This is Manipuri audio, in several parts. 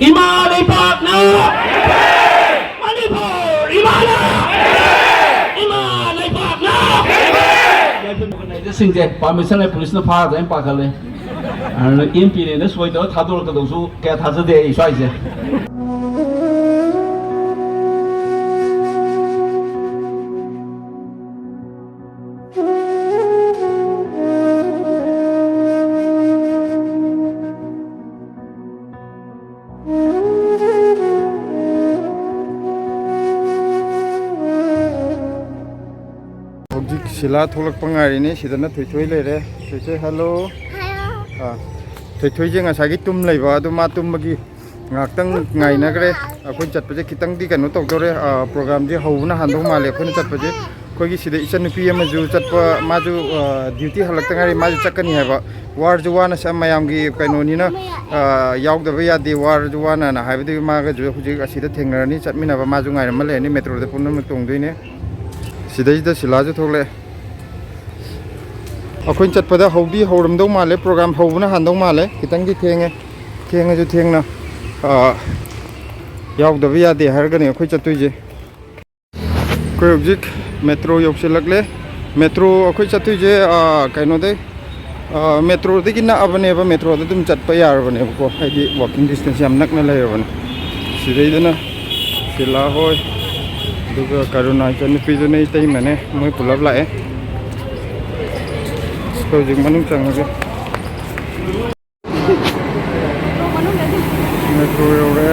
Ima Lepak na Manipur Imana Ima Lepak na สิ่งเจ็ดปามิสันใน police นะพาจะยังปากกันเลยอินปีนี้นะสวยแต่ว่าท่าตัวกระโดดสู้แกท่าจะเดียช่วยสิ Sila tholak pangai ini sidana thoi le re thoi hello thoi je nga sagi tum lei ba du ma tum bagi ngak tang ngai na gre akoi chat pa je kitang di kanu tok dore program je hau na han do ma le khoi chat pa je khoi gi sida isan pi ma ju chat pa ma ju duty halak tang ari ma ju chakani ha ba war ju wana sa mayam gi kaino ni na yauk da ba ya di war ju wana na ha ba di ma ga ju huji asida thengna ni chat mi na ba ma ju ngai ma le ni metro de punna tong doi ne sida sila ju thok le अखोन चटपदा हौदी हौरमदौ Male programme हौबना हानदौ माले खितंग दि थेंगे जो थेंगना यावदबा यादे हारगने अखोय चतुइजे कोय ऑब्जेक्ट मेट्रो योक्सिलकले मेट्रो अखोय चतुइजे काइनो दे मेट्रो दे किना अबनेबा मेट्रो दे तुम चटपा यारबने को हाइदि वॉकिंग डिस्टेंस याम नकना लेरबने सिदैदना सिला होय दुगा करुणा चन पिजने तै मने मोय पुलब लाए Project manung chang lagi. Metro yore.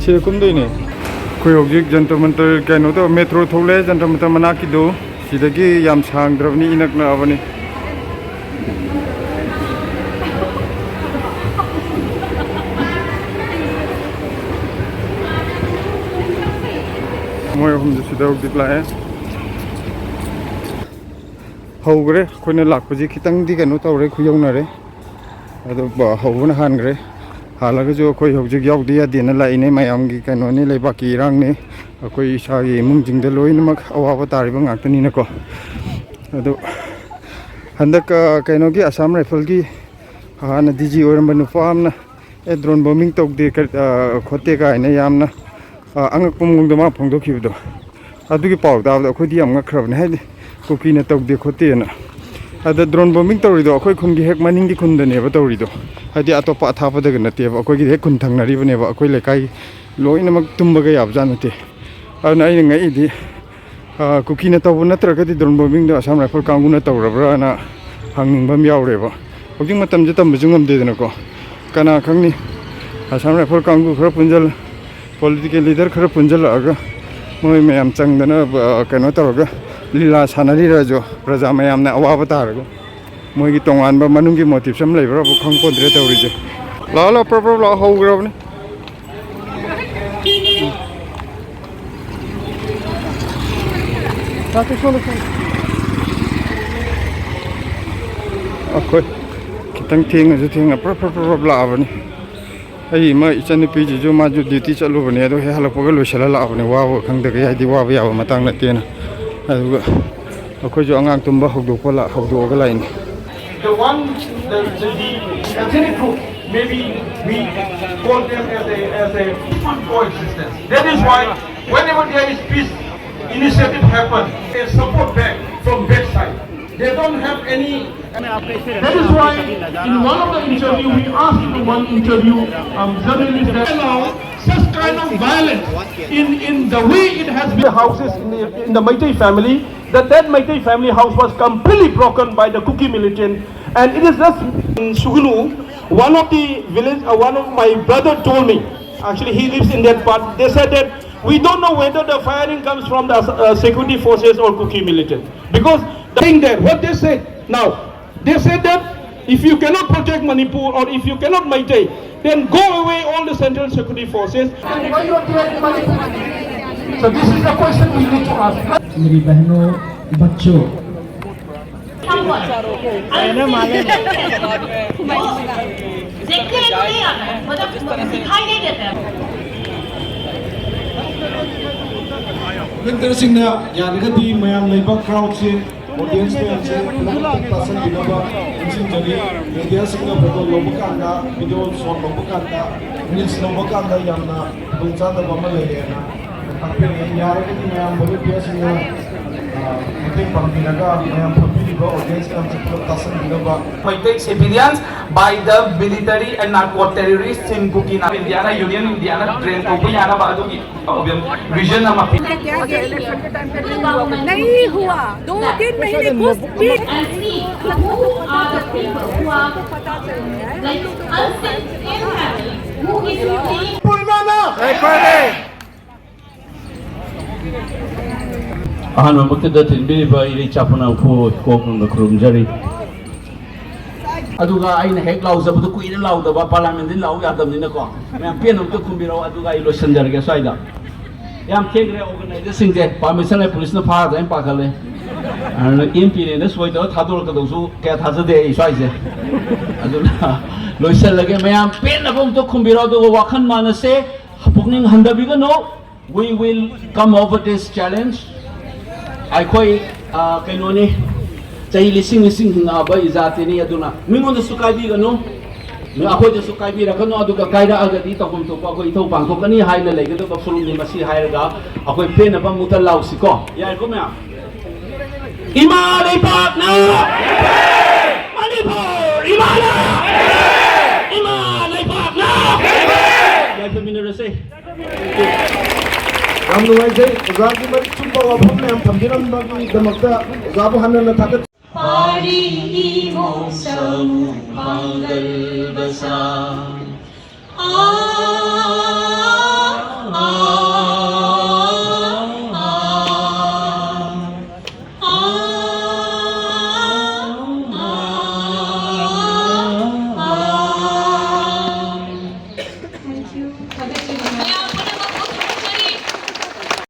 Ciri kum doi ni. Koi objek Jantar Mantar kaino to metro thole Jantar Mantar manaki do. Sidagi yam sang dravni inak na avani moy hum je sida uk dikla hai hogre koine lakpaji khitang di kanu tawre khuyong na re ado ba hobuna han gre halaga jo koi hojik yauk dia dina lai ne mayam gi kanu ni lei baki rang ne akoi isa gi mung jing de loi namak awa tari bang aktani na ko ado handak kaino gi Assam rifle gi hana diji oram banu famna e drone bombing tok de khote ka ina yamna angak pumung de ma phongdo khibdo adu gi paw da akoi di am ngakhrab ne hai kuki na tok de khote na ada drone bombing tori do akoi khun gi hek maning gi khun da ne ba tori do hadi atopa athapa da na te ba akoi gi hek khun thang na ri ba ne ba akoi lekai loi namak tumba ga yab jan te ana ai ngai di kuki na taw natra ka di drone bombing da Assam rifle kangu na taw rabra na hangning bam yaw re ba hojing matam je tam bujungam de na ko kana khangni Assam rifle kangu khara punjal political leader khara punjal aga moi mayam chang dana kaino taw ga lila sanari ra jo praja mayam na awa batar go moi gi tongan ba manung gi motive sam lai bra bu khang ko dre taw ri je la proper la ho gra ne Akoi kitang thing ju thing proper la bani ai ma ichani pi ji jo ma ju duty chalu bani ado he halak pogal loisala la bani wa khang de ga di wa ba ya matang na te na adu akoi jo angang tumba hogdo ko la hogdo ga lai ni the one the ethnic group maybe we call them as a peaceful coexistence. That is why whenever there is peace initiative happen, they support back from that side. They don't have any. That is why in one of the interview we asked in one interview journalists that allow such kind of violence in the way it has been the houses in the Meitei family, that Meitei family house was completely broken by the Kuki militant, and it is just in Sugulu. One of the village, one of my brother told me, actually he lives in that part, they said that we don't know whether the firing comes from the security forces or Kuki militant. Because the thing there, what they said now, they said that if you cannot protect Manipur or if you cannot Meitei, then go away all the central security forces. So this is the question we need to ask. मेरी बहनों बच्चों जाता है, मतलब दिखाई नहीं देता है। Winter sing na yarigati mayam leiba crowd se audience में से तासन दिनोबा इंसिन जरी media sing na photo lobo kanda video shot lobo kanda reels lobo kanda yamna buncha da bama le na apne yarigati mayam bobe dia sing na meeting panginaga mayam public go audience kam se tasan diloba Fighting civilians by the military and narco terrorists in Kuki na Indiana Union Indiana train ko Indiana ba adu region na mapi नहीं हुआ 2-3 महीने कुछ भी And see who are the people who are like unseen in heaven, who is saying ꯑꯍꯥꯟꯕꯃꯛꯇꯗ ꯊꯤꯟꯕꯤꯔꯤꯕ ꯏꯔꯩꯆꯥꯄꯅ ꯀꯣꯛꯅ ꯈꯨꯔꯨꯝꯖꯔꯤ ꯑꯗꯨꯒ ꯑꯩꯅ ꯍꯦꯛ ꯂꯥꯎꯖꯕꯗꯨ ꯀꯨꯏꯅ ꯂꯥꯎꯗꯕ ꯄꯥꯔꯂꯥꯃꯦꯟꯗꯤ ꯂꯥꯎ ꯌꯥꯗꯕꯅꯤꯅꯀꯣ ꯃꯌꯥꯝ ꯄꯦꯟꯅ ꯑꯝꯇ ꯈꯨꯝꯕꯤꯔꯛꯑꯣ ꯑꯗꯨꯒ ꯑꯩ ꯂꯣꯏꯁꯤꯟꯖꯔꯒꯦ ꯁ꯭ꯋꯥꯏꯗ ꯌꯥꯝ ꯊꯦꯡꯈ꯭ꯔꯦ ꯑꯣꯔꯒꯅꯥꯏꯖꯔꯁꯤꯡꯁꯦ ꯄꯥꯔꯃꯤꯁꯟ ꯂꯩ ꯄꯨꯂꯤꯁꯅ ꯐꯥꯔꯗ ꯑꯩꯅ ꯄꯥꯈꯠꯂꯦ ꯑꯗꯨꯅ ꯑꯦꯝꯄꯤꯅꯦꯅ ꯁꯣꯏꯗꯕ ꯊꯥꯗꯣꯔꯛꯀꯗꯧꯁꯨ ꯀꯌꯥ ꯊꯥꯖꯗꯦ ꯑꯩ ꯁ꯭ꯋꯥꯏꯁꯦ ꯑꯗꯨꯅ ꯂꯣꯏꯁꯤꯜꯂꯒꯦ ꯃꯌꯥꯝ ꯄꯦꯟꯅꯕ ꯑꯝꯇ ꯈꯨꯝꯕꯤꯔꯛꯑꯣ ꯑꯗꯨꯒ ꯋꯥꯈꯜ ꯃꯥꯟꯅꯁꯦ ꯄꯨꯛꯅꯤꯡ ꯍꯟꯊꯕꯤꯒꯅꯨ we will come over this challenge ꯑꯩꯈꯣꯏ ꯀꯩꯅꯣꯅꯤ ꯆꯍꯤ ꯂꯤꯁꯤꯡ ꯍꯤꯡꯉꯛꯑꯕ ꯏꯖꯥꯇꯤꯅꯤ ꯑꯗꯨꯅ ꯃꯤꯉꯣꯟꯗꯁꯨ ꯀꯥꯏꯕꯤꯒꯅꯨ ꯑꯩꯈꯣꯏꯗꯁꯨ ꯀꯥꯏꯕꯤꯔꯛꯀꯅꯨ ꯑꯗꯨꯒ ꯀꯥꯏꯔꯛꯑꯒꯗꯤ ꯇꯧꯐꯝ ꯊꯣꯛꯄ ꯑꯩꯈꯣꯏ ꯏꯊꯧ ꯄꯥꯡꯊꯣꯛꯀꯅꯤ ꯍꯥꯏꯅ ꯂꯩꯒꯗꯕ ꯐꯨꯔꯨꯞꯅꯤ ꯃꯁꯤ ꯍꯥꯏꯔꯒ ꯑꯩꯈꯣꯏ ꯄꯦꯟꯅꯕ ꯑꯃꯨꯛꯇ ꯂꯥꯎꯁꯤꯀꯣ ꯌꯥꯏꯀꯣ ꯃꯌꯥꯝ ꯏꯃꯥ ꯂꯩꯕꯥꯛꯅ ꯃꯅꯤꯄꯨꯔ ꯏꯃꯥꯅ ꯏꯃꯥ ꯂꯩꯕꯥꯛꯅ ꯌꯥꯏꯐꯃꯤꯟꯅꯔꯁꯦ ꯌꯥꯝ ꯅꯨꯡꯉꯥꯏꯖꯩ ꯑꯣꯖꯥꯒꯤ ꯃꯔꯤꯛ ꯆꯨꯝꯕ ꯋꯥꯐꯝ ꯃꯌꯥꯝ ꯊꯝꯕꯤꯔꯝꯕꯒꯤꯗꯃꯛꯇ ꯑꯣꯖꯥꯕꯨ ꯍꯟꯅ ꯊꯥꯒꯠ Pari imo sa panggalbasa.